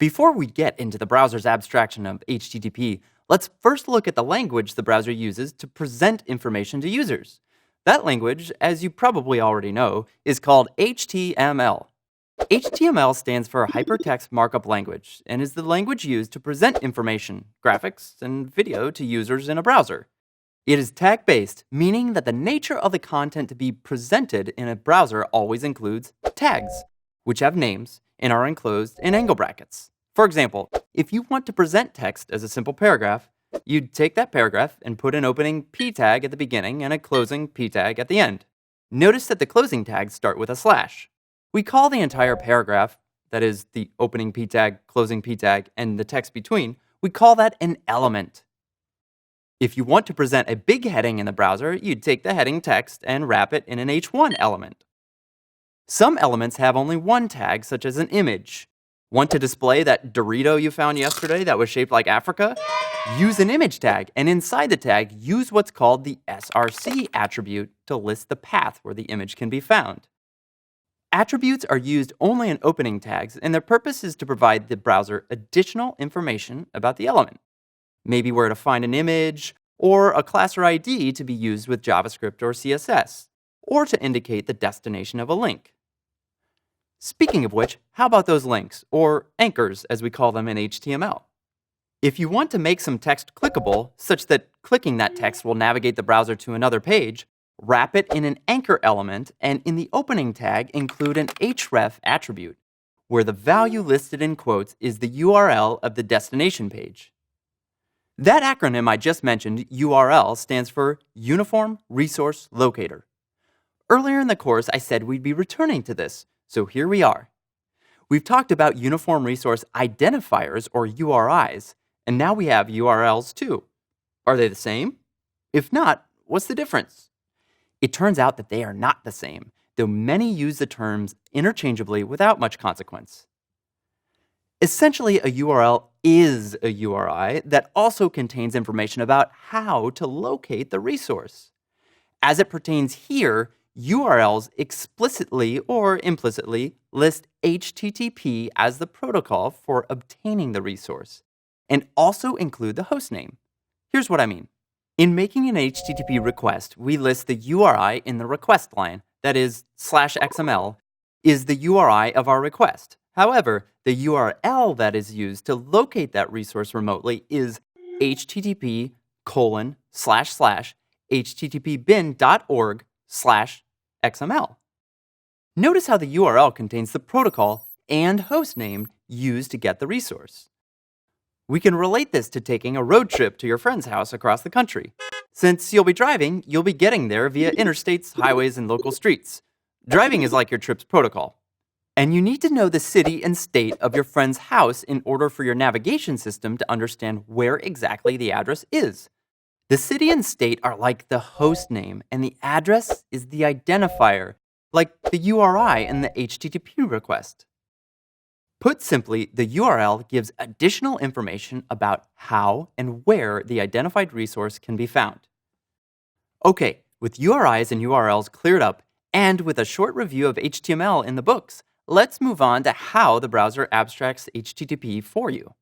Before we get into the browser's abstraction of HTTP, let's first look at the language the browser uses to present information to users. That language, as you probably already know, is called HTML. HTML stands for Hypertext Markup Language and is the language used to present information, graphics, and video to users in a browser. It is tag-based, meaning that the nature of the content to be presented in a browser always includes tags, which have names and are enclosed in angle brackets. For example, if you want to present text as a simple paragraph, you'd take that paragraph and put an opening p tag at the beginning and a closing p tag at the end. Notice that the closing tags start with a slash. We call the entire paragraph, that is, the opening p tag, closing p tag, and the text between, we call that an element. If you want to present a big heading in the browser, you'd take the heading text and wrap it in an h1 element. Some elements have only one tag, such as an image. Want to display that Dorito you found yesterday that was shaped like Africa? Use an image tag, and inside the tag, use what's called the src attribute to list the path where the image can be found. Attributes are used only in opening tags, and their purpose is to provide the browser additional information about the element. Maybe where to find an image, or a class or ID to be used with JavaScript or CSS, or to indicate the destination of a link. Speaking of which, how about those links, or anchors as we call them in HTML? If you want to make some text clickable, such that clicking that text will navigate the browser to another page, wrap it in an anchor element and in the opening tag include an href attribute, where the value listed in quotes is the URL of the destination page. That acronym I just mentioned, URL, stands for Uniform Resource Locator. Earlier in the course, I said we'd be returning to this, so here we are. We've talked about Uniform Resource Identifiers, or URIs, and now we have URLs too. Are they the same? If not, what's the difference? It turns out that they are not the same, though many use the terms interchangeably without much consequence. Essentially, a URL is a URI that also contains information about how to locate the resource. As it pertains here, URLs explicitly or implicitly list HTTP as the protocol for obtaining the resource, and also include the hostname. Here's what I mean. In making an HTTP request, we list the URI in the request line, that is, /XML, is the URI of our request. However, the URL that is used to locate that resource remotely is http://httpbin.org/XML. Notice how the URL contains the protocol and hostname used to get the resource. We can relate this to taking a road trip to your friend's house across the country. Since you'll be driving, you'll be getting there via interstates, highways, and local streets. Driving is like your trip's protocol. And you need to know the city and state of your friend's house in order for your navigation system to understand where exactly the address is. The city and state are like the host name, and the address is the identifier, like the URI in the HTTP request. Put simply, the URL gives additional information about how and where the identified resource can be found. Okay, with URIs and URLs cleared up, and with a short review of HTML in the books, let's move on to how the browser abstracts HTTP for you.